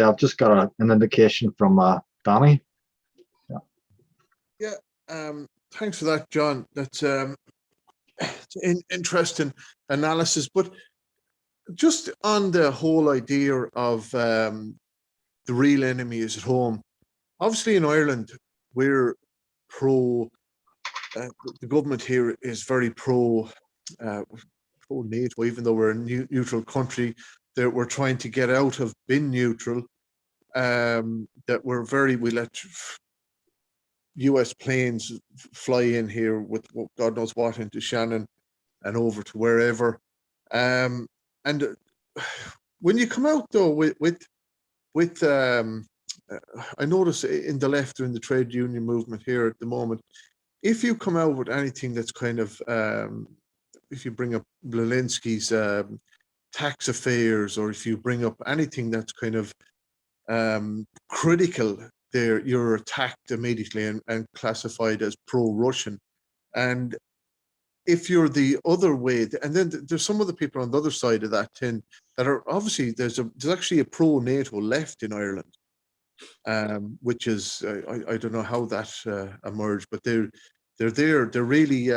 I've just got an indication from Danny. Yeah, thanks for that, John. That's interesting analysis. But just on the whole idea of the real enemy is at home, obviously in Ireland, we're pro, the government here is very pro NATO, even though we're a neutral country, that we're trying to get out of being neutral, that we let US planes fly in here with God knows what into Shannon and over to wherever. And when you come out though with I notice in the left or in the trade union movement here at the moment, if you come out with anything that's kind of, if you bring up Zelensky's tax affairs, or if you bring up anything that's kind of critical, there you're attacked immediately and classified as pro-Russian. And if you're the other way, and then there's some of the people on the other side of that tin that are obviously, there's actually a pro-NATO left in Ireland, which is I don't know how that emerged, but they're there. They're really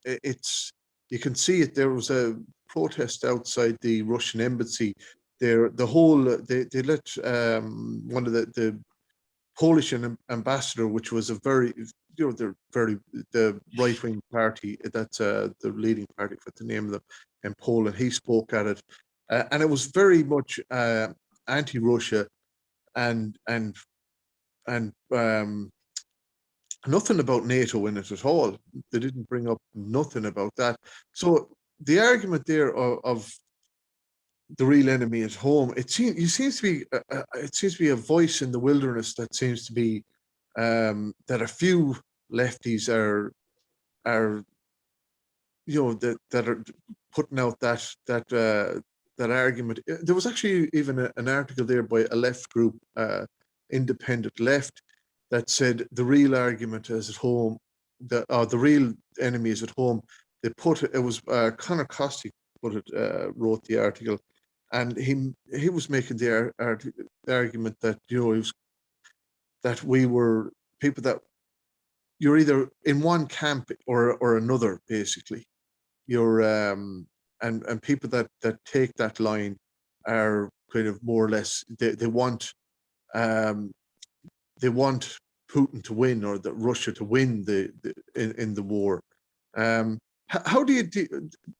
it's, you can see it. There was a protest outside the Russian embassy. They let one of the Polish ambassador, which was a very, they're very, the right-wing party, that's the leading party, for the name of them, in Poland. He spoke at it, and it was very much anti-Russia, and nothing about NATO in it at all. They didn't bring up nothing about that. So the argument there of the real enemy at home, it seems to be a voice in the wilderness that seems to be that a few lefties are that are putting out that argument. There was actually even an article there by a left group, Independent Left, that said the real argument is at home, the real enemy is at home. They put it was Conor Costigan wrote the article, and he was making the argument that that we were people that you're either in one camp or another, basically. You're and people that take that line are kind of more or less, they want Putin to win, or that Russia to win in the war. How do you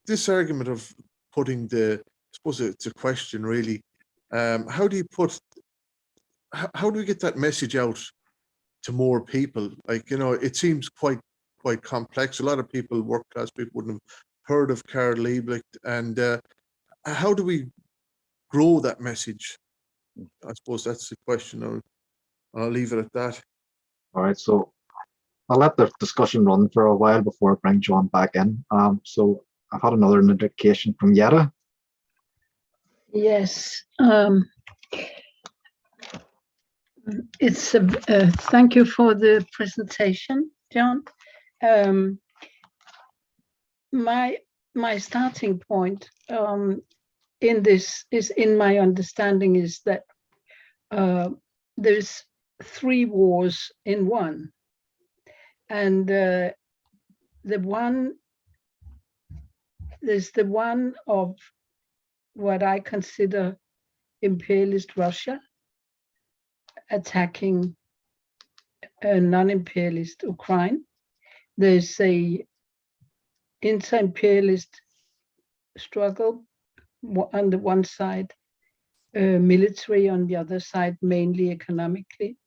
this argument of putting I suppose it's a question really, how do we get that message out to more people? Like, it seems quite complex. A lot of people, work class people, wouldn't have heard of Karl Liebknecht, and how do we grow that message? I suppose that's the question. I'll leave it at that. All right, so I'll let the discussion run for a while before I bring John back in. So I've had another indication from Yetta. Yes, it's thank you for the presentation, John. My starting point in this is, in my understanding, is that there's 3 wars in one, and there's the one of what I consider imperialist Russia attacking a non-imperialist Ukraine. There's a inter-imperialist struggle on the one side, military on the other side, mainly economically.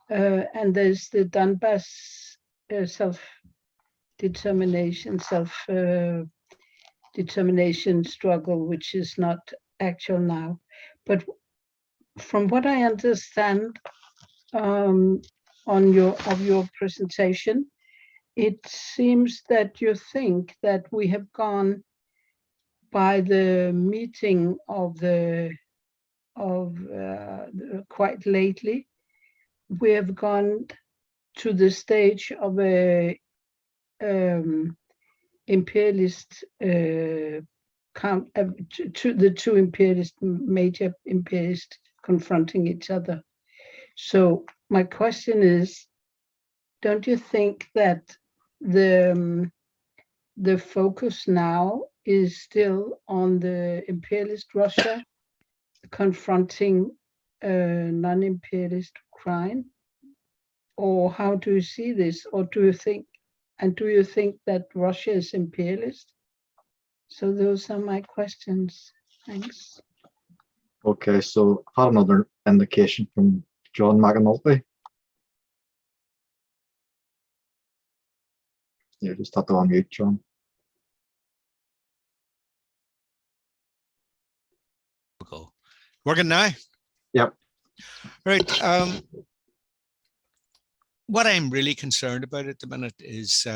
And there's the Donbass self-determination struggle, which is not actual now. But from what I understand of your presentation, it seems that you think that we have gone, by the meeting of quite lately, we have gone to the stage of a imperialist to the 2 imperialist, major imperialist confronting each other. So my question is, don't you think that the focus now is still on the imperialist Russia confronting non-imperialist Ukraine? Or how do you see this? Or do you think that Russia is imperialist? So those are my questions. Thanks. Okay, so I had another indication from John McAnulty. Yeah, just have to unmute, John. Working now? Yep. Right. What I'm really concerned about at the minute is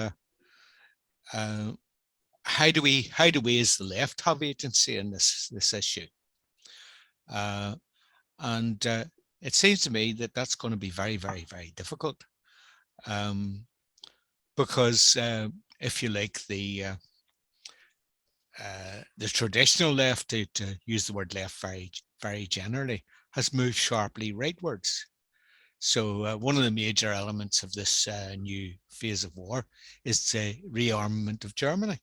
how do we as the left have agency in this issue? And it seems to me that that's going to be very, very, very difficult, because if you like, the traditional left, to use the word left very, very generally, has moved sharply rightwards. So one of the major elements of this new phase of war is the rearmament of Germany.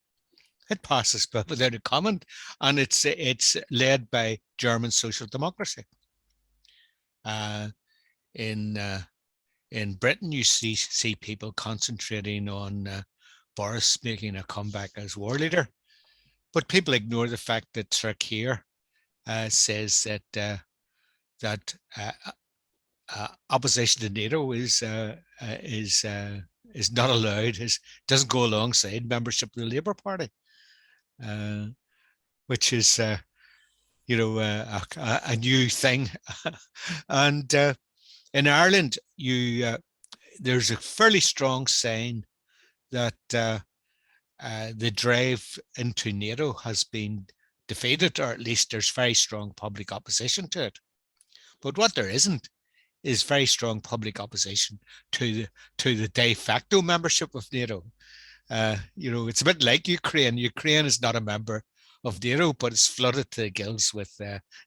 It passes without a comment, and it's led by German social democracy. In Britain, you see people concentrating on Boris making a comeback as war leader, but people ignore the fact that Sir Keir says that opposition to NATO is not allowed. Doesn't go alongside membership of the Labour Party, which is a new thing. And in Ireland, there's a fairly strong sign that the drive into NATO has been defeated, or at least there's very strong public opposition to it. But what there isn't is very strong public opposition to the de facto membership of NATO. It's a bit like Ukraine. Ukraine is not a member of NATO, but it's flooded to the gills with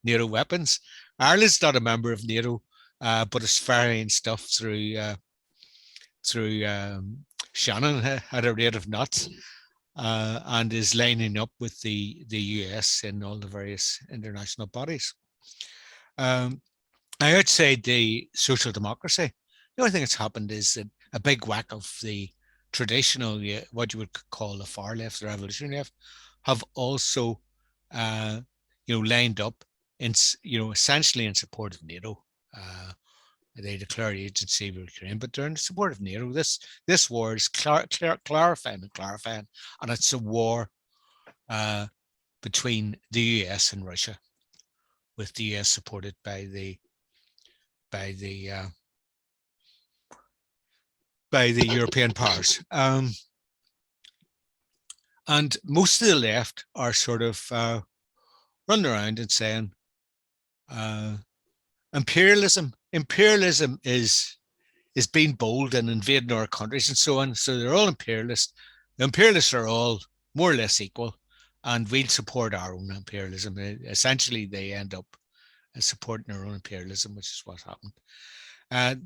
NATO weapons. Ireland's not a member of NATO, but it's ferrying stuff through Shannon at a rate of knots, and is lining up with the US in all the various international bodies. Outside the social democracy, the only thing that's happened is that a big whack of the traditional, what you would call the far left, the revolutionary left, have also, lined up in, essentially in support of NATO. They declare agency of Ukraine, but they're in support of NATO. This war is clarifying, and it's a war between the US and Russia, with the US supported by the European powers. And most of the left are sort of running around and saying imperialism is being bold and invading our countries and so on. So they're all imperialist. The imperialists are all more or less equal, and we'll support our own imperialism. Essentially, they end up supporting their own imperialism, which is what happened.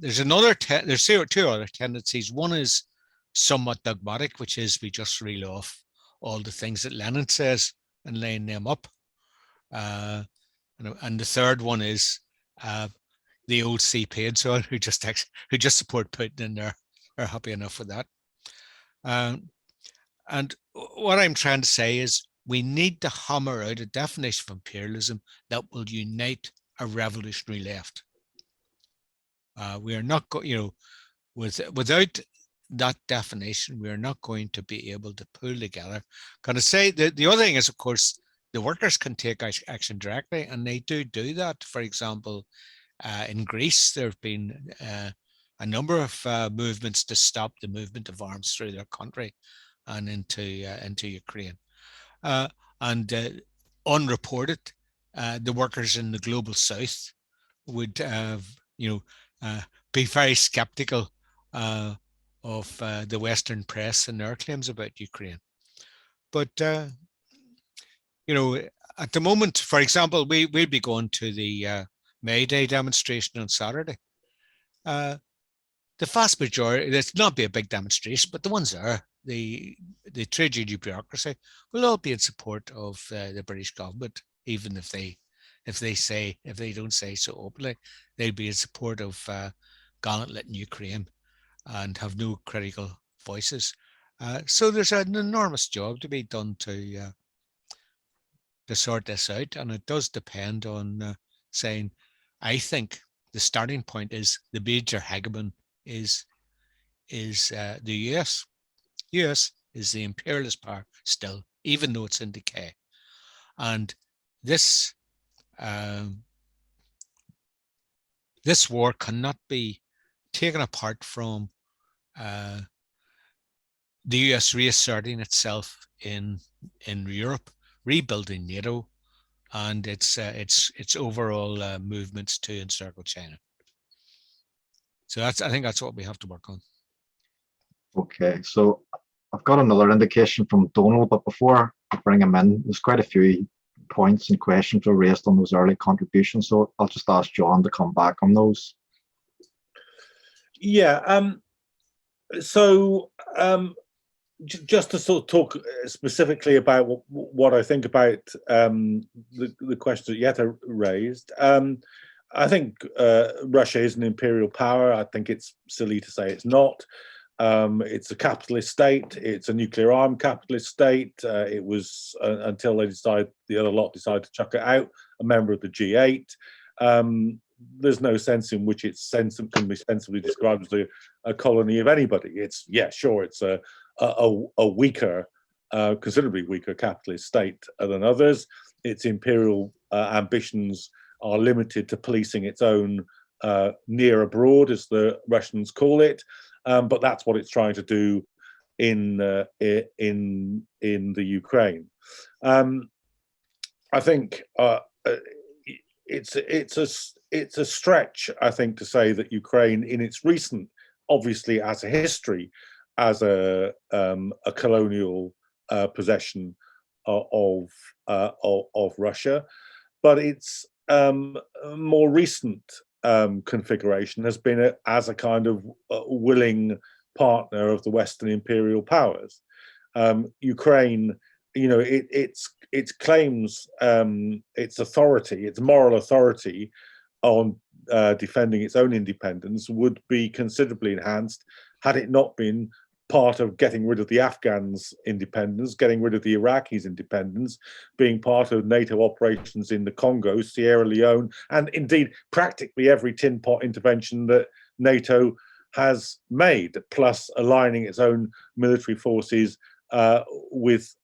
There's two other tendencies. One is somewhat dogmatic, which is we just reel off all the things that Lenin says and laying them up. And the third one is the old CP and so on, who just support Putin, and they're happy enough with that. And what I'm trying to say is we need to hammer out a definition of imperialism that will unite a revolutionary left. We are not going, without that definition, we are not going to be able to pull together. Can I say the other thing is, of course, the workers can take action directly, and they do that. For example, in Greece, there have been a number of movements to stop the movement of arms through their country and into Ukraine. And unreported, the workers in the global south would be very skeptical of the Western press and their claims about Ukraine. But at the moment, for example, we'll be going to the May Day demonstration on Saturday. The vast majority, it's not be a big demonstration, but the ones there, the trade union bureaucracy will all be in support of the British government, even if they don't say so openly. They'll be in support of gauntlet in Ukraine and have no critical voices. So there's an enormous job to be done to sort this out, and it does depend on saying, I think the starting point is the major hegemon is the US. US is the imperialist power still, even though it's in decay, and this this war cannot be taken apart from the US reasserting itself in Europe, rebuilding NATO, and its overall movements to encircle China. So I think that's what we have to work on. Okay, so I've got another indication from Donald, but before I bring him in, there's quite a few points and questions were raised on those early contributions. So I'll just ask John to come back on those. Yeah. Just to sort of talk specifically about what I think about the question that Jette raised. I think Russia is an imperial power. I think it's silly to say it's not. It's a capitalist state. It's a nuclear armed capitalist state. It was until they decided, the other lot decided to chuck it out, a member of the G8. There's no sense in which it's can be sensibly described as a colony of anybody. It's, yeah, sure, it's a weaker, considerably weaker capitalist state than others. Its imperial ambitions are limited to policing its own near abroad, as the Russians call it. But that's what it's trying to do in the Ukraine. I think it's a stretch, I think, to say that Ukraine, in its recent, obviously as a history, as a colonial possession of Russia, but its more recent configuration has been as a kind of willing partner of the Western imperial powers. Ukraine, you know, its claims, its authority, its moral authority on defending its own independence would be considerably enhanced had it not been part of getting rid of the Afghans' independence, getting rid of the Iraqis' independence, being part of NATO operations in the Congo, Sierra Leone, and indeed practically every tin pot intervention that NATO has made, plus aligning its own military forces with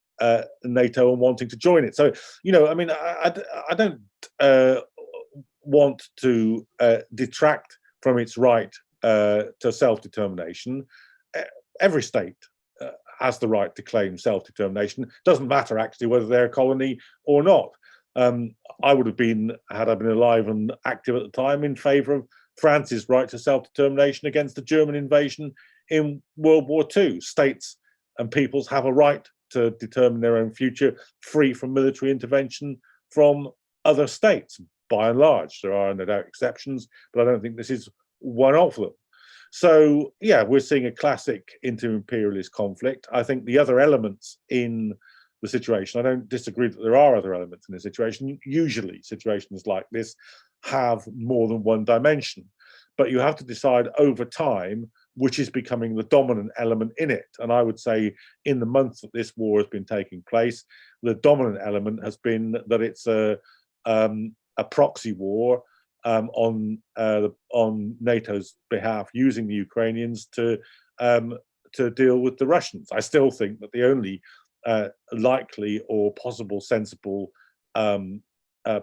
NATO and wanting to join it. So, you know, I mean, I don't want to detract from its right to self-determination. Every state has the right to claim self-determination. Doesn't matter actually whether they're a colony or not. I would have been, had I been alive and active at the time, in favour of France's right to self-determination against the German invasion in World War II. States and peoples have a right to determine their own future, free from military intervention from other states. By and large, there are no doubt exceptions, but I don't think this is one of them. So, yeah, we're seeing a classic inter-imperialist conflict. I think the other elements in the situation, I don't disagree that there are other elements in the situation. Usually situations like this have more than one dimension, but you have to decide over time which is becoming the dominant element in it. And I would say in the months that this war has been taking place, the dominant element has been that it's a proxy war on NATO's behalf, using the Ukrainians to deal with the Russians. I still think that the only likely or possible sensible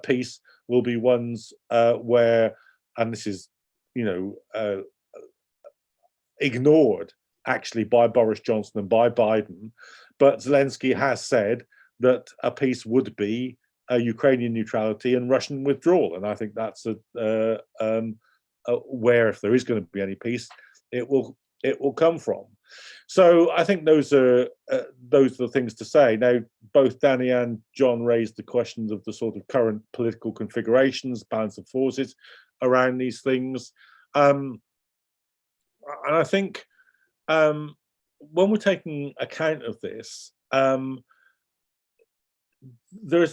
peace will be ones where, and this is, you know, ignored actually by Boris Johnson and by Biden, but Zelensky has said that a peace would be Ukrainian neutrality and Russian withdrawal, and I think that's where, if there is going to be any peace, it will come from. So I think those are the things to say. Now, both Danny and John raised the questions of the sort of current political configurations, balance of forces around these things, and I think when we're taking account of this, there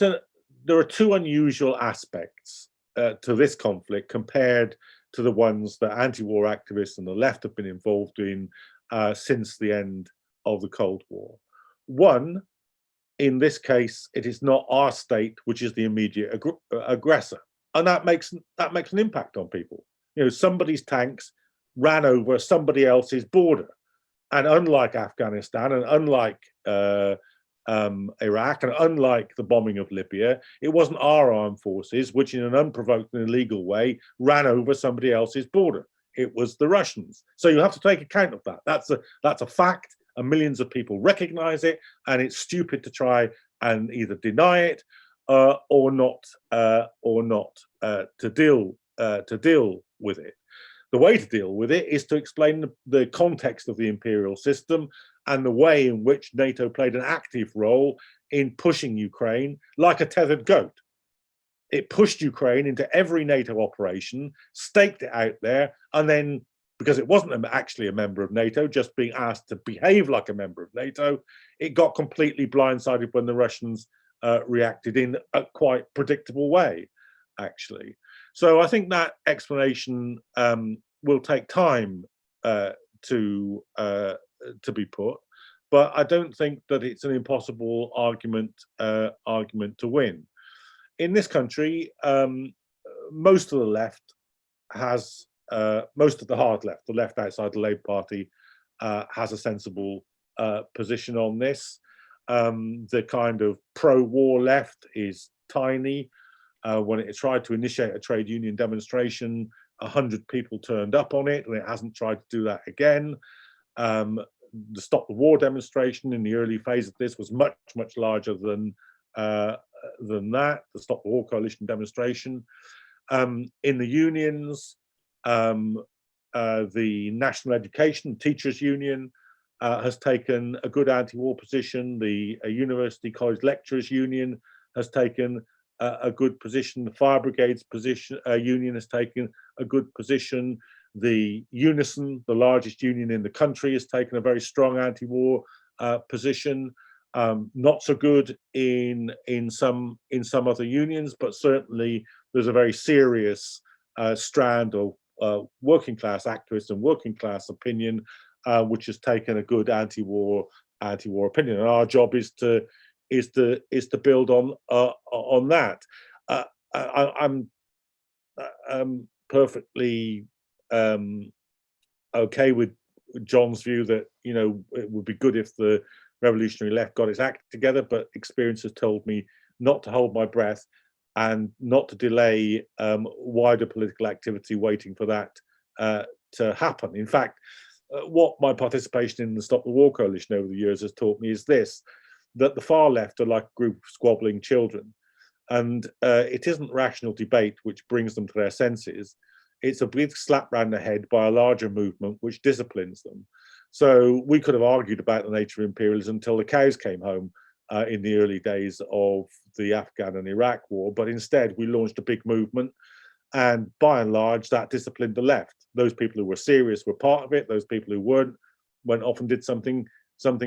are two unusual aspects to this conflict compared to the ones that anti-war activists and the left have been involved in since the end of the Cold War. One, in this case, it is not our state which is the immediate aggressor, and that makes an impact on people. You know, somebody's tanks ran over somebody else's border, and unlike Afghanistan and unlike Iraq and unlike the bombing of Libya, it wasn't our armed forces which, in an unprovoked and illegal way, ran over somebody else's border. It was the Russians. So you have to take account of that. That's a fact, and millions of people recognize it, and it's stupid to try and either deny it or not to deal with it. The way to deal with it is to explain the context of the imperial system and the way in which NATO played an active role in pushing Ukraine like a tethered goat. It pushed Ukraine into every NATO operation, staked it out there, and then, because it wasn't actually a member of NATO, just being asked to behave like a member of NATO, it got completely blindsided when the Russians reacted in a quite predictable way, actually. So I think that explanation will take time to be put, but I don't think that it's an impossible argument to win. In this country, most of the left has, most of the hard left, the left outside the Labour Party, has a sensible position on this. The kind of pro-war left is tiny. When it tried to initiate a trade union demonstration, 100 people turned up on it, and it hasn't tried to do that again. The Stop the War demonstration in the early phase of this was much, much larger than that, the Stop the War Coalition demonstration. In the unions, the National Education Teachers Union has taken a good anti-war position. The University College Lecturers Union has taken a good position. The Fire Brigades union has taken a good position. The Unison, the largest union in the country, has taken a very strong anti-war position. Not so good in some other unions, but certainly there's a very serious strand of working class activists and working class opinion, which has taken a good anti-war opinion. And our job is to build on that. I'm perfectly okay with John's view that, you know, it would be good if the revolutionary left got its act together, but experience has told me not to hold my breath and not to delay wider political activity waiting for that to happen. In fact, what my participation in the Stop the War Coalition over the years has taught me is this, that the far left are like a group of squabbling children, and it isn't rational debate which brings them to their senses. It's a big slap round the head by a larger movement which disciplines them. So we could have argued about the nature of imperialism until the cows came home in the early days of the Afghan and Iraq war, but instead we launched a big movement, and by and large that disciplined the left. Those people who were serious were part of it. Those people who weren't went off and did something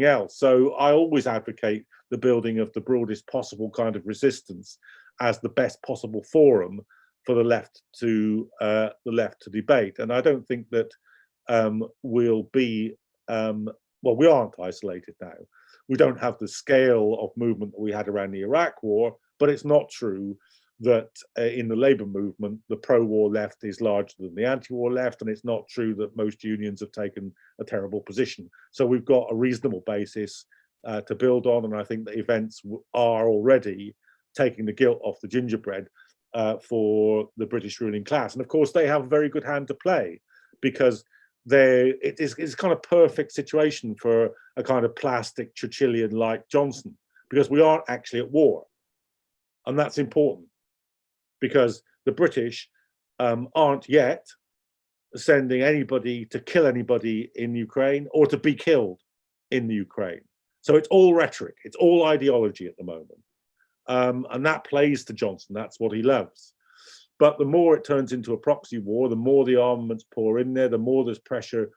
else. So I always advocate the building of the broadest possible kind of resistance as the best possible forum for the left to debate. And I don't think that we'll be well, we aren't isolated now. We don't have the scale of movement that we had around the Iraq war, but it's not true that in the Labour movement, the pro-war left is larger than the anti-war left, and it's not true that most unions have taken a terrible position. So we've got a reasonable basis to build on, and I think the events are already taking the gilt off the gingerbread for the British ruling class. And of course, they have a very good hand to play, because it's kind of perfect situation for a kind of plastic Churchillian like Johnson, because we aren't actually at war. And that's important, because the British aren't yet sending anybody to kill anybody in Ukraine or to be killed in the Ukraine. So it's all rhetoric, it's all ideology at the moment. And that plays to Johnson, that's what he loves. But the more it turns into a proxy war, the more the armaments pour in there, the more there's pressure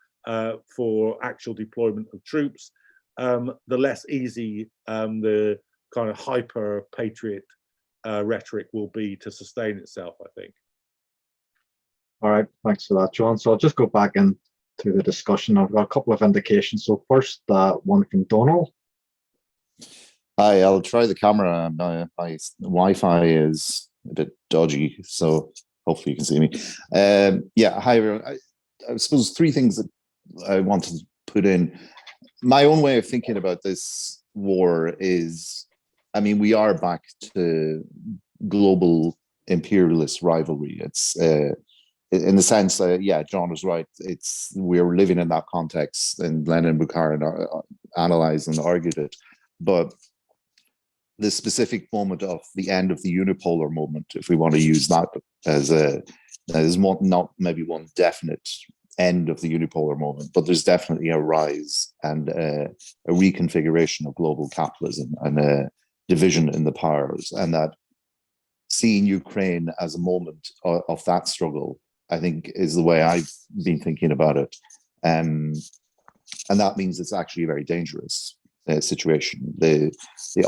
for actual deployment of troops, the less easy the kind of hyper patriot rhetoric will be to sustain itself, I think. All right, thanks for that, John. So I'll just go back into the discussion. I've got a couple of indications. So first, one from Donald. Hi, I'll try the camera. My Wi-Fi is a bit dodgy, so hopefully you can see me. Yeah, hi everyone. I suppose three things that I wanted to put in. My own way of thinking about this war is, I mean, we are back to global imperialist rivalry. It's in the sense that, yeah, John was right. We're living in that context, and Lenin, Bukharin analyzed and argued it. But the specific moment of the end of the unipolar movement, if we want to use that as one, not maybe one definite end of the unipolar movement, but there's definitely a rise and a reconfiguration of global capitalism and a division in the powers, and that seeing Ukraine as a moment of that struggle, I think, is the way I've been thinking about it. And that means it's actually a very dangerous situation. The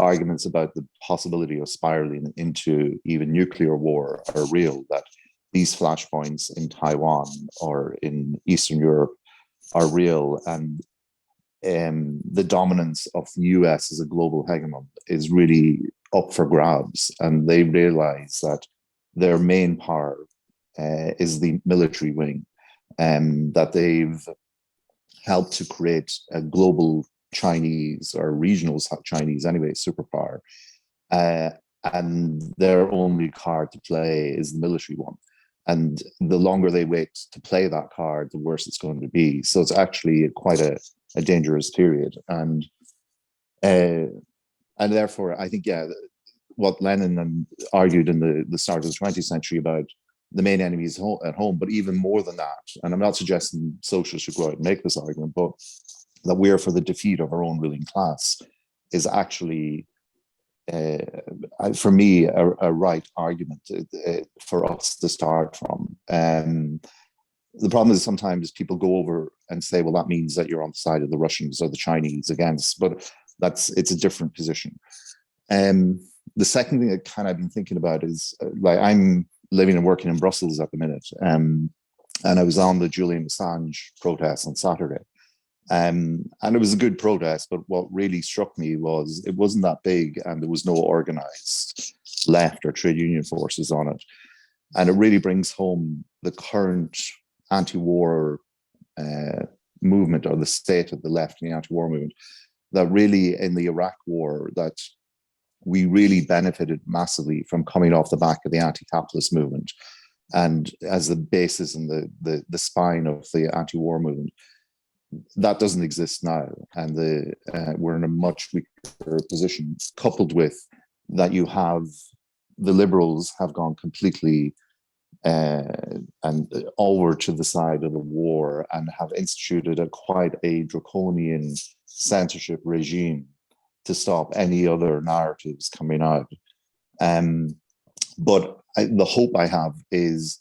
arguments about the possibility of spiraling into even nuclear war are real, that these flashpoints in Taiwan or in Eastern Europe are real, and the dominance of the US as a global hegemon is really up for grabs, and they realize that their main power is the military wing, and that they've helped to create a global Chinese or regional Chinese anyway superpower, and their only card to play is the military one. And the longer they wait to play that card, the worse it's going to be. So it's actually quite a dangerous period. And therefore, I think, yeah, what Lenin argued in the start of the 20th century about the main enemy is at home, but even more than that, and I'm not suggesting socialists should go out and make this argument, but that we're for the defeat of our own ruling class is actually, for me, a right argument for us to start from. The problem is sometimes people go over and say, well, that means that you're on the side of the Russians or the Chinese against, but it's a different position. The second thing that kind of I've been thinking about is, like, I'm living and working in Brussels at the minute, and I was on the Julian Assange protest on Saturday. And it was a good protest, but what really struck me was it wasn't that big, and there was no organized left or trade union forces on it. And it really brings home the current anti-war movement, or the state of the left in the anti-war movement, that really in the Iraq war, that we really benefited massively from coming off the back of the anti-capitalist movement, and as the basis and the spine of the anti-war movement. That doesn't exist now, and we're in a much weaker position, coupled with that you have the liberals have gone completely and over to the side of the war, and have instituted quite a draconian censorship regime to stop any other narratives coming out. But the hope I have is,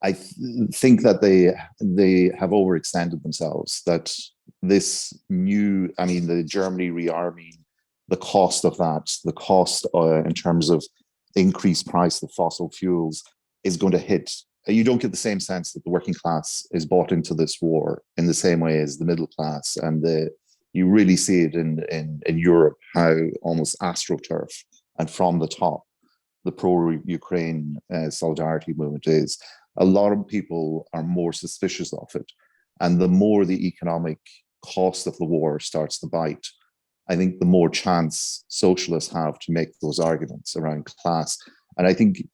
I think that they have overextended themselves, that this new, I mean, the Germany rearming, the cost of that, the cost in terms of increased price of fossil fuels is going to hit. You don't get the same sense that the working class is bought into this war in the same way as the middle class. And you really see it in Europe, how almost astroturf and from the top, the pro-Ukraine solidarity movement is. A lot of people are more suspicious of it. And the more the economic cost of the war starts to bite, I think the more chance socialists have to make those arguments around class. And I think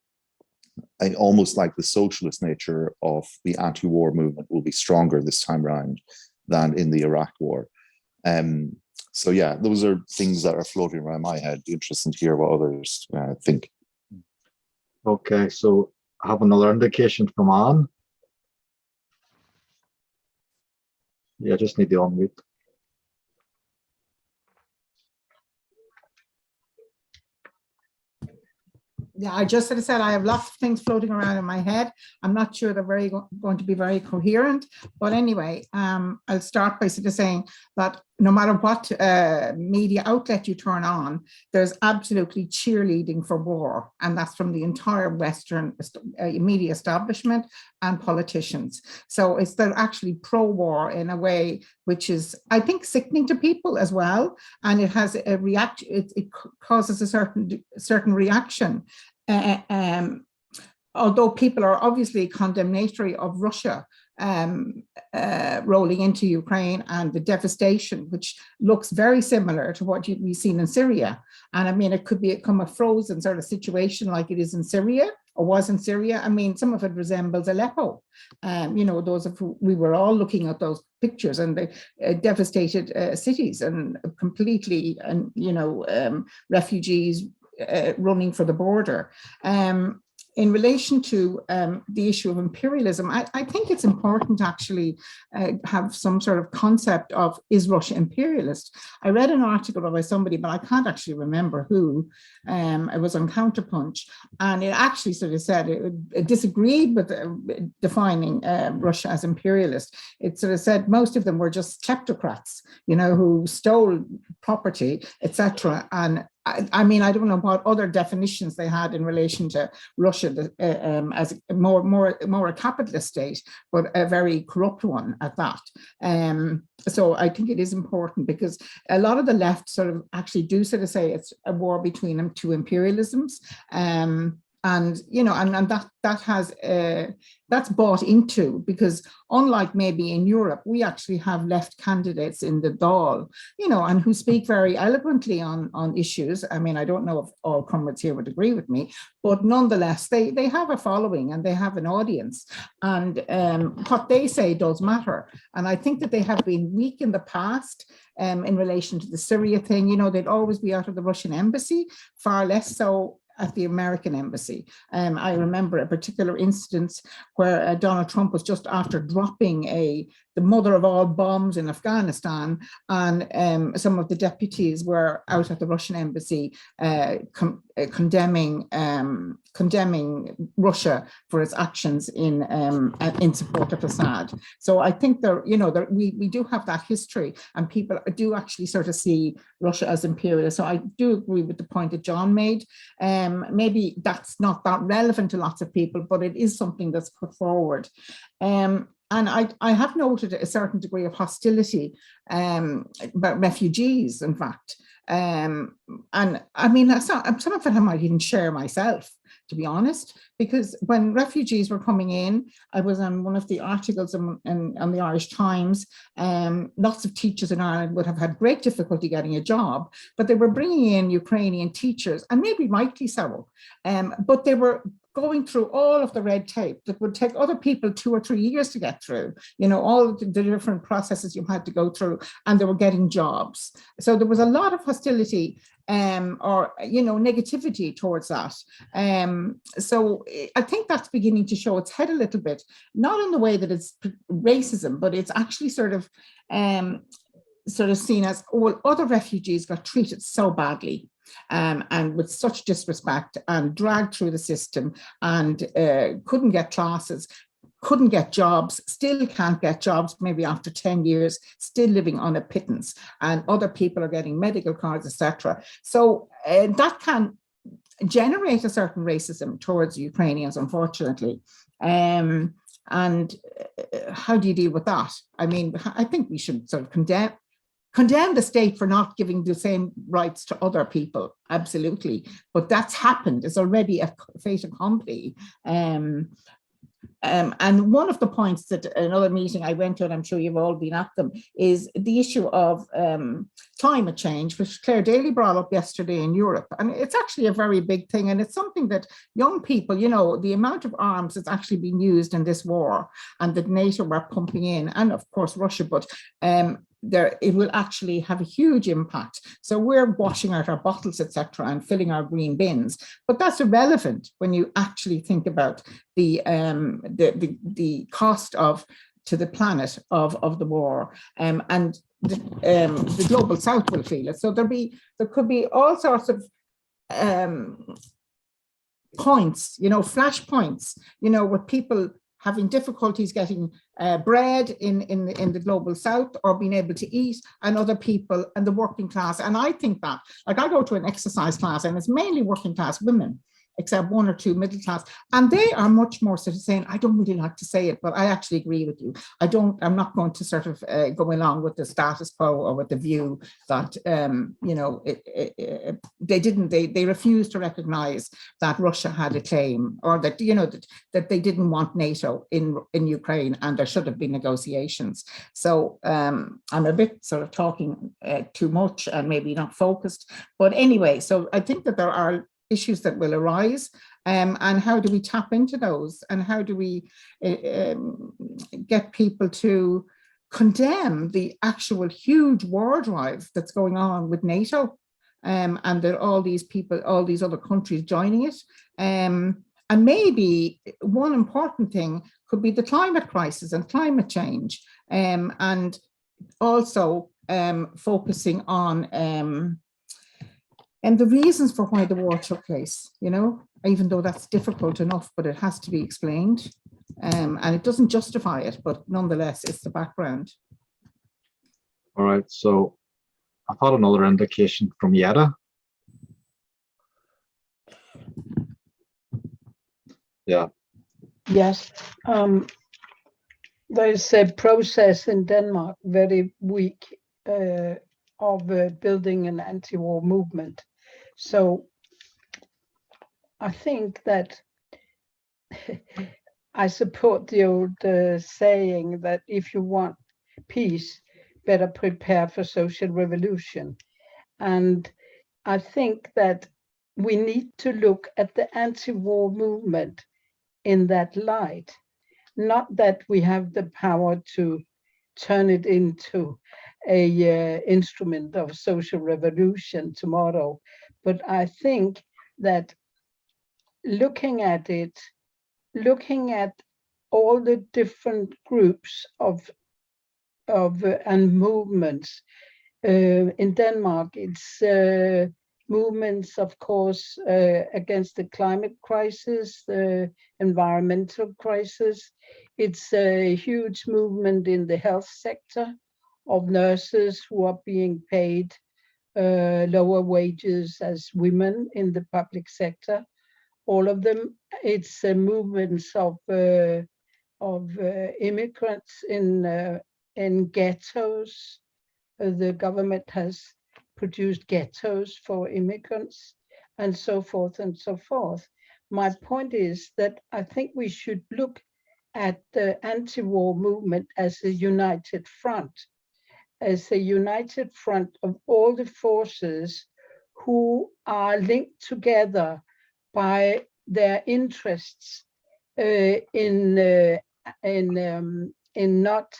I almost like the socialist nature of the anti-war movement will be stronger this time around than in the Iraq war. So yeah, those are things that are floating around my head. Be interesting to hear what others think. Okay, so I have another indication from Anne. Yeah, just need the unmute. Yeah, I just sort of said I have lots of things floating around in my head. I'm not sure they're going to be very coherent. But anyway, I'll start by sort of saying that no matter what media outlet you turn on, there's absolutely cheerleading for war. And that's from the entire Western media establishment and politicians. So they're actually pro-war in a way which is, I think, sickening to people as well. And it has a reaction, it causes a certain reaction. Although people are obviously condemnatory of Russia rolling into Ukraine and the devastation, which looks very similar to what we've seen in Syria. And I mean, it could become a frozen sort of situation like it is in Syria or was in Syria. I mean, some of it resembles Aleppo. You know, we were all looking at those pictures and the devastated cities and completely, you know, refugees running for the border. In relation to the issue of imperialism, I think it's important to actually have some sort of concept of, is Russia imperialist? I read an article by somebody, but I can't actually remember who. It was on Counterpunch, and it actually sort of said it disagreed with defining Russia as imperialist. It sort of said most of them were just kleptocrats, you know, who stole property, etc. And I mean, I don't know what other definitions they had in relation to Russia as more a capitalist state, but a very corrupt one at that. So I think it is important because a lot of the left sort of actually do sort of say it's a war between them two imperialisms. And you know, and that has that's bought into, because unlike maybe in Europe, we actually have left candidates in the Dáil, you know, and who speak very eloquently on issues. I mean, I don't know if all comrades here would agree with me, but nonetheless, they have a following and they have an audience, and what they say does matter. And I think that they have been weak in the past in relation to the Syria thing. You know, they'd always be out of the Russian embassy, far less so at the American embassy. I remember a particular instance where Donald Trump was just after dropping the mother of all bombs in Afghanistan, and some of the deputies were out at the Russian embassy condemning Russia for its actions in support of Assad. So I think we do have that history, and people do actually sort of see Russia as imperialist. So I do agree with the point that John made. Maybe that's not that relevant to lots of people, but it is something that's put forward. And I have noted a certain degree of hostility about refugees, in fact. And I mean, some of it I might even share myself, to be honest, because when refugees were coming in, I was on one of the articles on the Irish Times. Lots of teachers in Ireland would have had great difficulty getting a job, but they were bringing in Ukrainian teachers, and maybe rightly so, but they were going through all of the red tape that would take other people 2 or 3 years to get through, you know, all the different processes you had to go through, and they were getting jobs. So there was a lot of hostility or, you know, negativity towards that. So I think that's beginning to show its head a little bit, not in the way that it's racism, but it's actually sort of seen as, well, other refugees got treated so badly. And with such disrespect, and dragged through the system, and couldn't get classes, couldn't get jobs, still can't get jobs, maybe after 10 years, still living on a pittance, and other people are getting medical cards, etc. So that can generate a certain racism towards Ukrainians, unfortunately. And how do you deal with that? I mean, I think we should sort of condemn the state for not giving the same rights to other people, absolutely. But that's happened. It's already a fait accompli. And one of the points that another meeting I went to, and I'm sure you've all been at them, is the issue of climate change, which Claire Daly brought up yesterday in Europe. And it's actually a very big thing. And it's something that young people, you know, the amount of arms that's actually been used in this war, and that NATO were pumping in, and of course Russia, but it will actually have a huge impact. So we're washing out our bottles, etc., and filling our green bins, but that's irrelevant when you actually think about the cost of to the planet of the war, and the global south will feel it. So there could be all sorts of points, flash points, with people having difficulties getting bread in the global south or being able to eat, and other people and the working class. And I think that, like, I go to an exercise class and it's mainly working class women, except one or two middle class, and they are much more sort of saying, I don't really like to say it, but I actually agree with you. I'm not going to sort of go along with the status quo or with the view that they refused to recognize that Russia had a claim, or that that they didn't want NATO in Ukraine, and there should have been negotiations. So I'm a bit sort of talking too much and maybe not focused, but anyway, so I think that there are issues that will arise, and how do we tap into those, and how do we get people to condemn the actual huge war drive that's going on with NATO, and that all these people, all these other countries joining it, and maybe one important thing could be the climate crisis and climate change, and also focusing on and the reasons for why the war took place, even though that's difficult enough, but it has to be explained. And it doesn't justify it, but nonetheless, it's the background. All right, so I've had another indication from Yetta. Yeah. Yes. There's a process in Denmark, very weak, of building an anti-war movement. So I think that I support the old saying that if you want peace, better prepare for social revolution. And I think that we need to look at the anti-war movement in that light. Not that we have the power to turn it into a instrument of social revolution tomorrow, but I think that looking at it, looking at all the different groups of and movements in Denmark, it's movements, of course, against the climate crisis, the environmental crisis. It's a huge movement in the health sector of nurses who are being paid lower wages as women in the public sector. All of them. It's movements of immigrants in ghettos. The government has produced ghettos for immigrants, and so forth and so forth. My point is that I think we should look at the anti-war movement as a united front, of all the forces who are linked together by their interests in not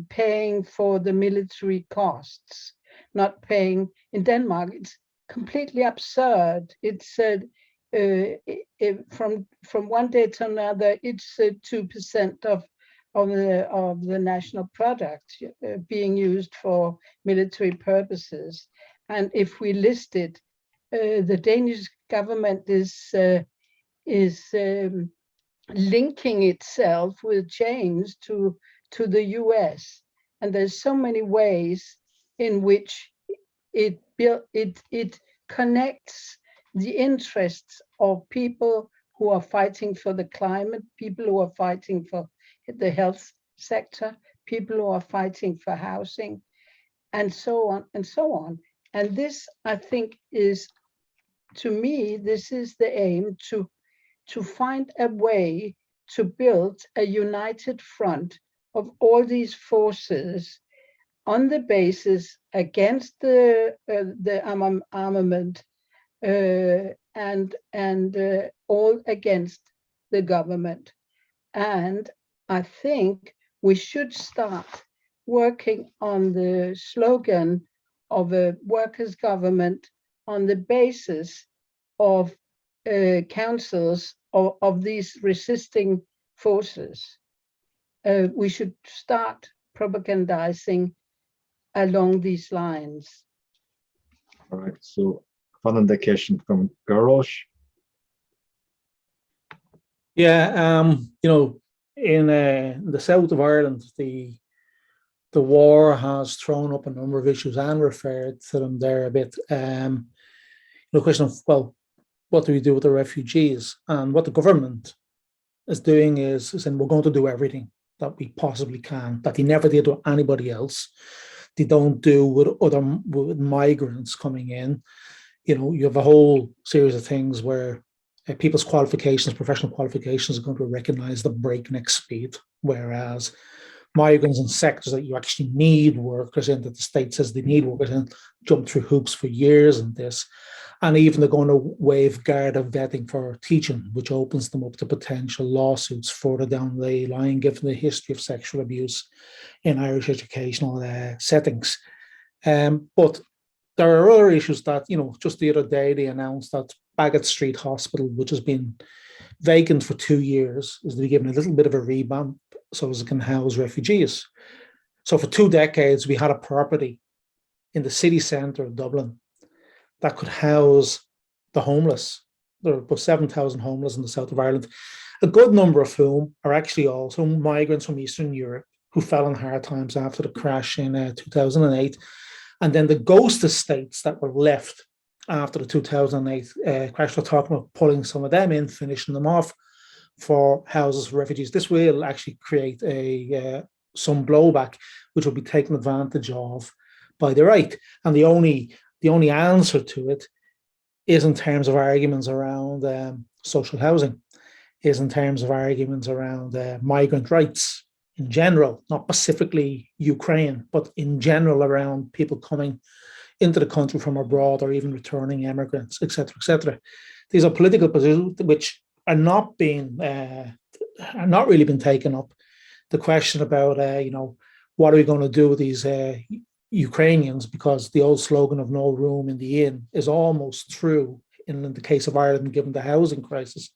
paying for the military costs, not paying. In Denmark, it's completely absurd. It's from one day to another, it's 2% of the national product being used for military purposes. And if we list it, the Danish government is linking itself with chains to the US, and there's so many ways in which it connects the interests of people who are fighting for the climate, people who are fighting for the health sector, people who are fighting for housing, and so on and so on. And this, I think, is, to me, this is the aim, to find a way to build a united front of all these forces on the basis against the armament and all against the government. And I think we should start working on the slogan of a workers' government on the basis of councils of these resisting forces. we should start propagandizing along these lines. All right. So, fun indication from Garrosh. Yeah, in the south of Ireland, the war has thrown up a number of issues and referred to them there a bit. The question of, well, what do we do with the refugees? And what the government is doing is saying we're going to do everything that we possibly can, that they never did with anybody else. They don't do with migrants coming in. You have a whole series of things where people's qualifications, professional qualifications, are going to recognize the breakneck speed, whereas migrants in sectors that you actually need workers in, that the state says they need workers in, jump through hoops for years in this. And even they're going to waive Garda vetting for teaching, which opens them up to potential lawsuits further down the line, given the history of sexual abuse in Irish educational settings. But there are other issues that, just the other day they announced that Baggot Street Hospital, which has been vacant for 2 years, is to be given a little bit of a revamp so as it can house refugees. So for 2 decades, we had a property in the city centre of Dublin that could house the homeless. There are about 7,000 homeless in the south of Ireland, a good number of whom are actually also migrants from Eastern Europe who fell in hard times after the crash in 2008. And then the ghost estates that were left after the 2008 crash, we're talking about pulling some of them in, finishing them off for houses for refugees. This will actually create some blowback, which will be taken advantage of by the right. And the only answer to it is in terms of arguments around social housing, is in terms of arguments around migrant rights in general, not specifically Ukraine, but in general around people coming into the country from abroad or even returning immigrants, etc., etc. These are political positions which are not really been taken up. The question about what are we going to do with these Ukrainians, because the old slogan of no room in the inn is almost true in the case of Ireland, given the housing crisis,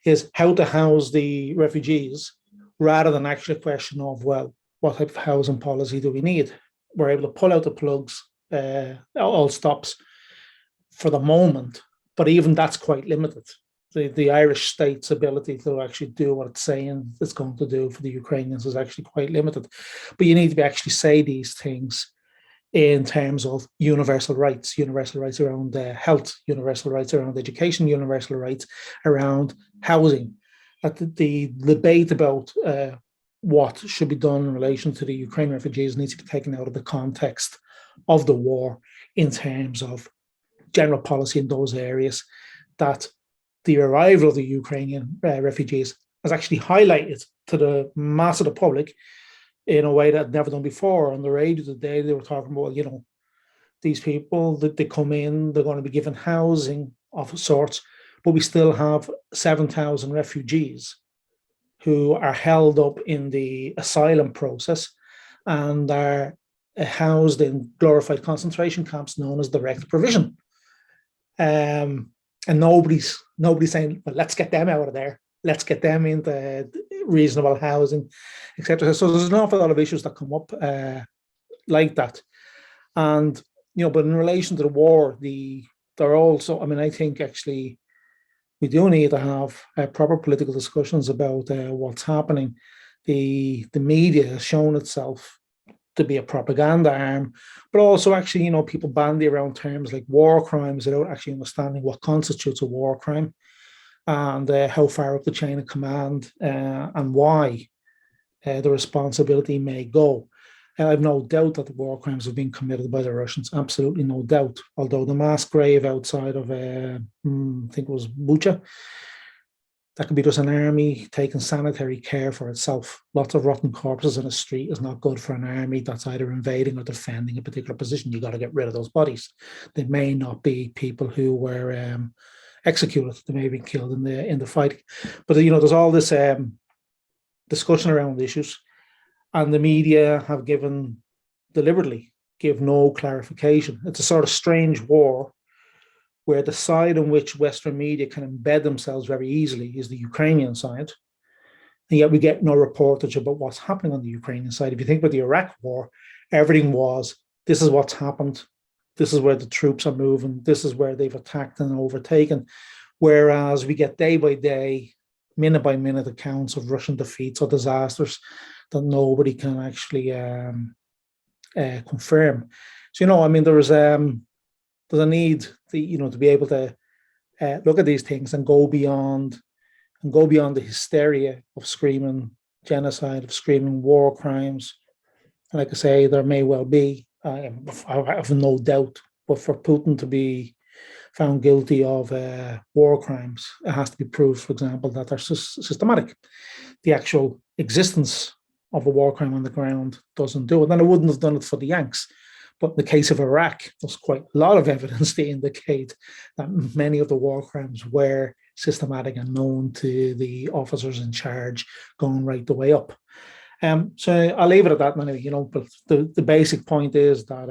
is how to house the refugees rather than actually a question of, well, what type of housing policy do we need? We're able to pull out the plugs, all stops for the moment, but even that's quite limited. The Irish state's ability to actually do what it's saying it's going to do for the Ukrainians is actually quite limited. But you need to actually say these things in terms of universal rights around health, universal rights around education, universal rights around housing. The debate about what should be done in relation to the Ukrainian refugees needs to be taken out of the context of the war in terms of general policy in those areas, that the arrival of the Ukrainian refugees has actually highlighted to the mass of the public in a way that I'd never done before. On the radio today, they were talking about, these people that they come in, they're going to be given housing of sorts, but we still have 7,000 refugees who are held up in the asylum process and are housed in glorified concentration camps known as direct provision. And nobody's saying, well, let's get them out of there. Let's get them into reasonable housing, etc. So there's an awful lot of issues that come up like that. And, but in relation to the war, there are also, I think actually we do need to have proper political discussions about what's happening. The media has shown itself to be a propaganda arm, but also actually, people bandy around terms like war crimes without actually understanding what constitutes a war crime and how far up the chain of command and why the responsibility may go. I have no doubt that the war crimes have been committed by the Russians, absolutely no doubt. Although the mass grave outside of, I think it was Bucha, that could be just an army taking sanitary care for itself. Lots of rotten corpses in a street is not good for an army that's either invading or defending a particular position. You got to get rid of those bodies. They may not be people who were executed. They may have been killed in the fight. But there's all this discussion around issues, and the media have deliberately give no clarification. It's a sort of strange war where the side in which Western media can embed themselves very easily is the Ukrainian side. and yet we get no reportage about what's happening on the Ukrainian side. If you think about the Iraq war, everything was, this is what's happened, this is where the troops are moving, this is where they've attacked and overtaken. Whereas we get day by day, minute by minute accounts of Russian defeats or disasters that nobody can actually confirm. So, I mean, there's a need to, to be able to look at these things and go beyond the hysteria of screaming genocide, of screaming war crimes. And like I say, there may well be, I have no doubt, but for Putin to be found guilty of war crimes, it has to be proved, for example, that they're systematic. The actual existence of a war crime on the ground doesn't do it. And it wouldn't have done it for the Yanks. But in the case of Iraq, there's quite a lot of evidence to indicate that many of the war crimes were systematic and known to the officers in charge, going right the way up. So I'll leave it at that anyway, but the basic point is that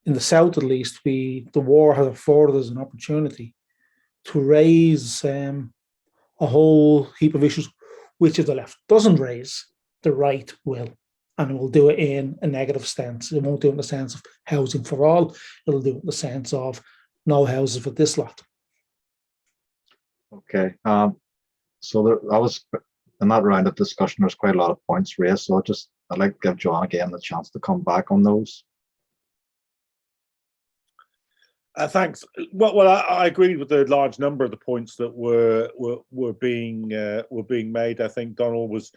in the South, at least, the war has afforded us an opportunity to raise a whole heap of issues, which if the left doesn't raise, the right will. And it will do it in a negative sense. It won't do it in the sense of housing for all. It'll do it in the sense of no houses for this lot. Okay. So I was in that round of discussion. There's quite a lot of points raised. So I'd like to give John again the chance to come back on those. Thanks. Well, I agreed with the large number of the points that were being made. I think Donald was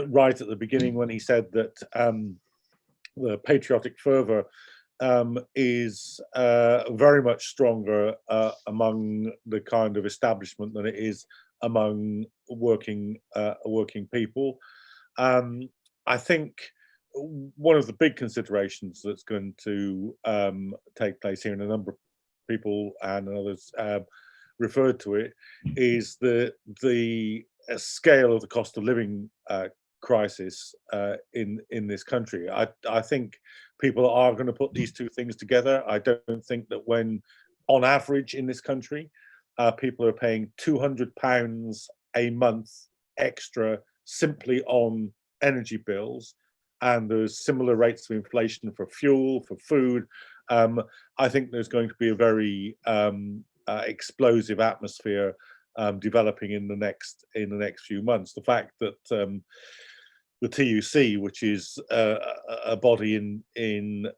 right at the beginning when he said that the patriotic fervour is very much stronger among the kind of establishment than it is among working people. I think one of the big considerations that's going to take place here, and a number of people and others referred to it, is the scale of the cost of living crisis in this country. I think people are going to put these two things together. I don't think that when, on average in this country, people are paying £200 a month extra simply on energy bills, and there's similar rates of inflation for fuel, for food. I think there's going to be a very explosive atmosphere developing in the next few months. The fact that the TUC, which is a body in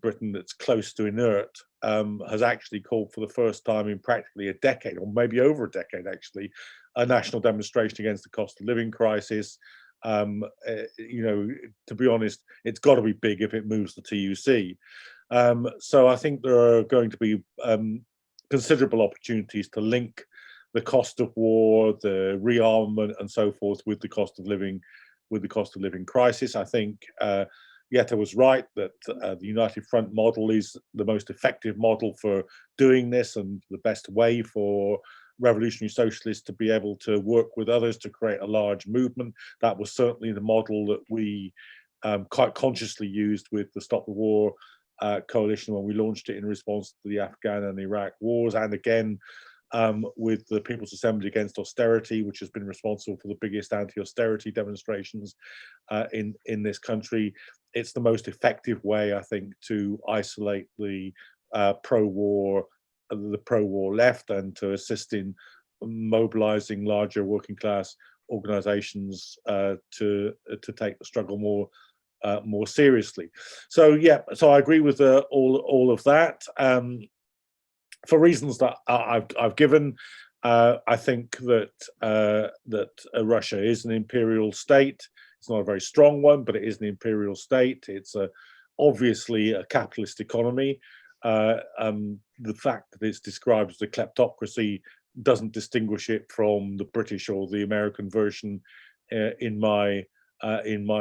Britain that's close to inert, has actually called for the first time in practically a decade, or maybe over a decade actually, a national demonstration against the cost of living crisis. To be honest, it's got to be big if it moves the TUC. So I think there are going to be considerable opportunities to link the cost of war, the rearmament, and so forth with the cost of living crisis. I think Jette was right that the United Front model is the most effective model for doing this, and the best way for revolutionary socialists to be able to work with others to create a large movement. That was certainly the model that we quite consciously used with the Stop the War coalition when we launched it in response to the Afghan and Iraq wars, and again with the People's Assembly Against Austerity, which has been responsible for the biggest anti-austerity demonstrations in this country. It's the most effective way, I think, to isolate the pro-war left and to assist in mobilizing larger working class organizations to take the struggle more seriously. So so I agree with all of that. For reasons that I've given, I think that Russia is an imperial state. It's not a very strong one, but it is an imperial state. It's obviously a capitalist economy. The fact that it's described as a kleptocracy doesn't distinguish it from the British or the American version, in my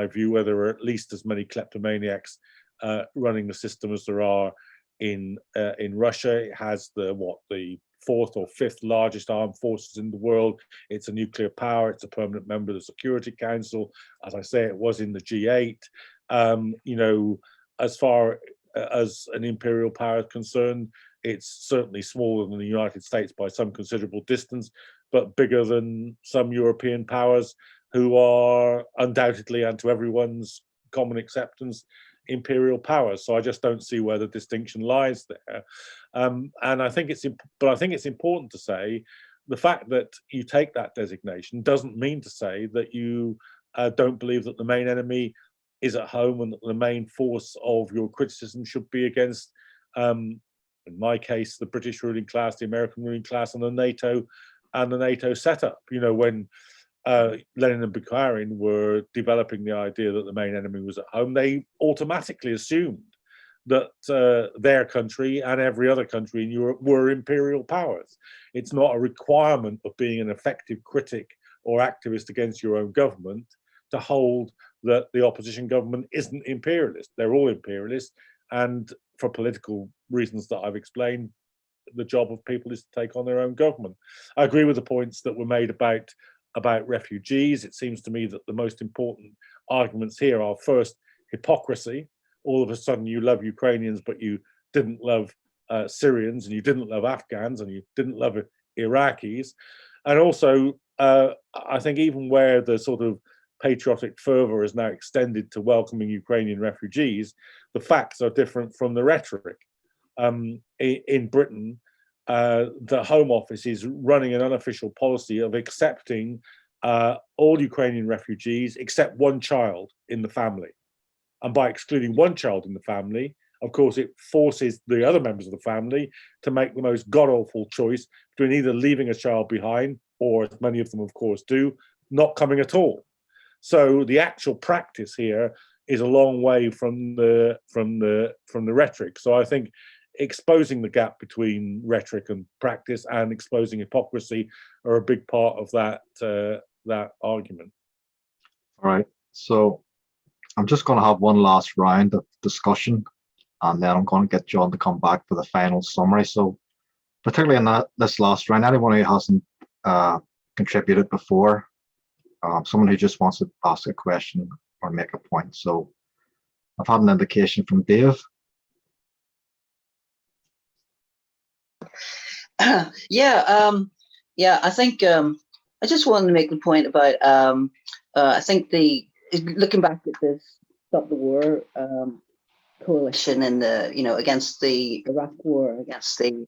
view, where there are at least as many kleptomaniacs running the system as there are in Russia. It has the fourth or fifth largest armed forces in the world. It's a nuclear power. It's a permanent member of the Security Council. As I say, it was in the G8. As far as an imperial power is concerned, It's certainly smaller than the United States by some considerable distance, but bigger than some European powers who are undoubtedly, and to everyone's common acceptance, imperial powers. So I just don't see where the distinction lies there. And I think it's important to say the fact that you take that designation doesn't mean to say that you don't believe that the main enemy is at home and that the main force of your criticism should be against, in my case, the British ruling class, the American ruling class, and the NATO setup. You know, when Lenin and Bukharin were developing the idea that the main enemy was at home, they automatically assumed that their country and every other country in Europe were imperial powers. It's not a requirement of being an effective critic or activist against your own government to hold that the opposition government isn't imperialist. They're all imperialist, and for political reasons that I've explained, the job of people is to take on their own government. I agree with the points that were made about refugees. It seems to me that the most important arguments here are, first, hypocrisy. All of a sudden you love Ukrainians, but you didn't love Syrians, and you didn't love Afghans, and you didn't love Iraqis. And also, I think even where the sort of patriotic fervor is now extended to welcoming Ukrainian refugees, the facts are different from the rhetoric. In Britain, the Home Office is running an unofficial policy of accepting all Ukrainian refugees except one child in the family. And by excluding one child in the family, of course, it forces the other members of the family to make the most god-awful choice between either leaving a child behind, or, as many of them, of course, do, not coming at all. So the actual practice here is a long way from the rhetoric. So I think exposing the gap between rhetoric and practice and exposing hypocrisy are a big part of that argument. All right. So I'm just going to have one last round of discussion, and then I'm going to get John to come back for the final summary. So particularly in this last round, anyone who hasn't contributed before, someone who just wants to ask a question or make a point. So I've had an indication from Dave. Yeah, I think I just wanted to make the point about I think looking back at this Stop the War coalition and against the Iraq war, against the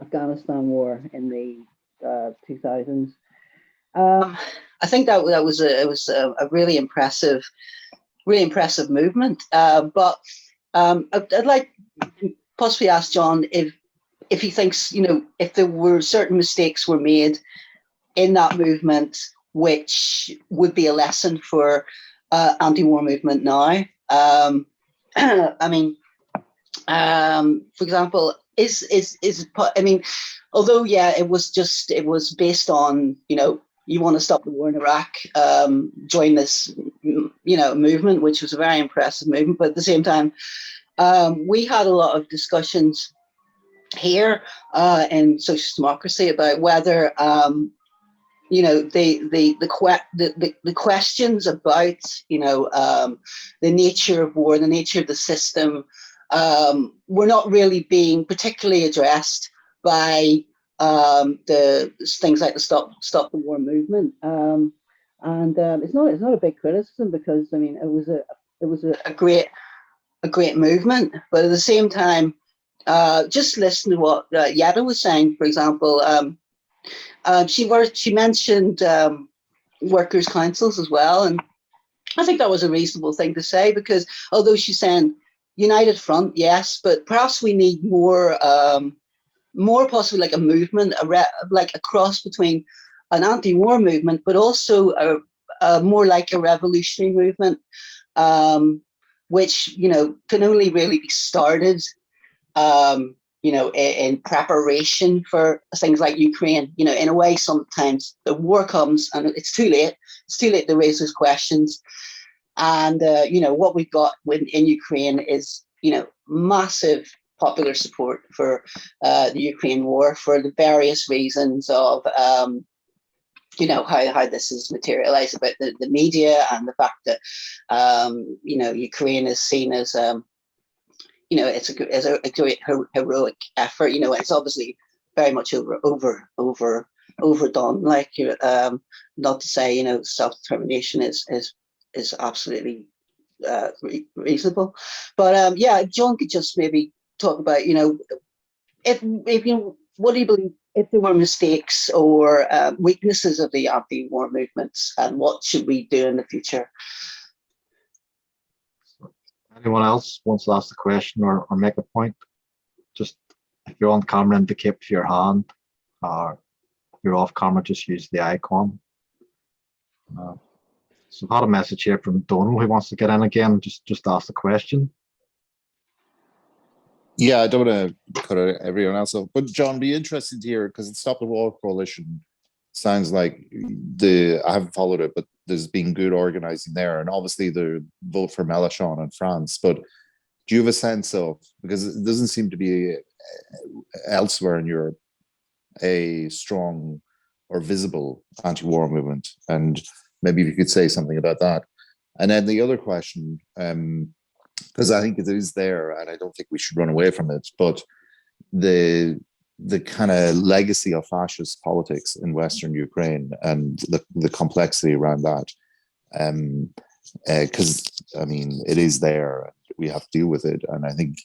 Afghanistan war in the 2000s. I think that was a really impressive movement. But I'd like to possibly ask John if he thinks, if there were certain mistakes were made in that movement, which would be a lesson for anti-war movement now. I mean, for example, although it was based on, you want to stop the war in Iraq, join this, movement, which was a very impressive movement. But at the same time, we had a lot of discussions here in socialist democracy about whether, the questions about, the nature of war, the nature of the system, were not really being particularly addressed by the things like the Stop the War movement. And it's not a big criticism, because I mean it was a great movement, but at the same time, just listen to what Yetta was saying. For example, she mentioned workers' councils as well, and I think that was a reasonable thing to say, because although she's saying united front, yes, but perhaps we need more possibly like a movement, like a cross between an anti-war movement, but also a more like a revolutionary movement, which can only really be started in preparation for things like Ukraine. In a way, sometimes the war comes and it's too late. It's too late to raise those questions. And, what we've got in Ukraine is, massive popular support for the Ukraine war, for the various reasons of, how this is materialized about the media, and the fact that, Ukraine is seen as, you know, it's a great heroic effort. You know, it's obviously very much overdone. Like, not to say, you know, self-determination is absolutely reasonable, but yeah, John could just maybe talk about, you know, if you, what do you believe if there were mistakes or weaknesses of the anti-war movements, and what should we do in the future? Anyone else wants to ask the question or make a point? Just, if you're on camera, indicate with your hand, or if you're off camera, just use the icon. So I've had a message here from Donald who wants to get in again. Just ask the question. Yeah, I don't want to cut out everyone else off, but John, be interested to hear, because the Stop the War Coalition sounds like I haven't followed it, but there's been good organizing there, and obviously the vote for Mélenchon in France. But do you have a sense of, because it doesn't seem to be elsewhere in Europe, a strong or visible anti-war movement, and maybe if you could say something about that. And then the other question, because I think it is there, and I don't think we should run away from it, but the kind of legacy of fascist politics in Western Ukraine and the complexity around that, because I mean, it is there, we have to deal with it, and I think,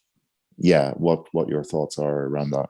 yeah, what your thoughts are around that.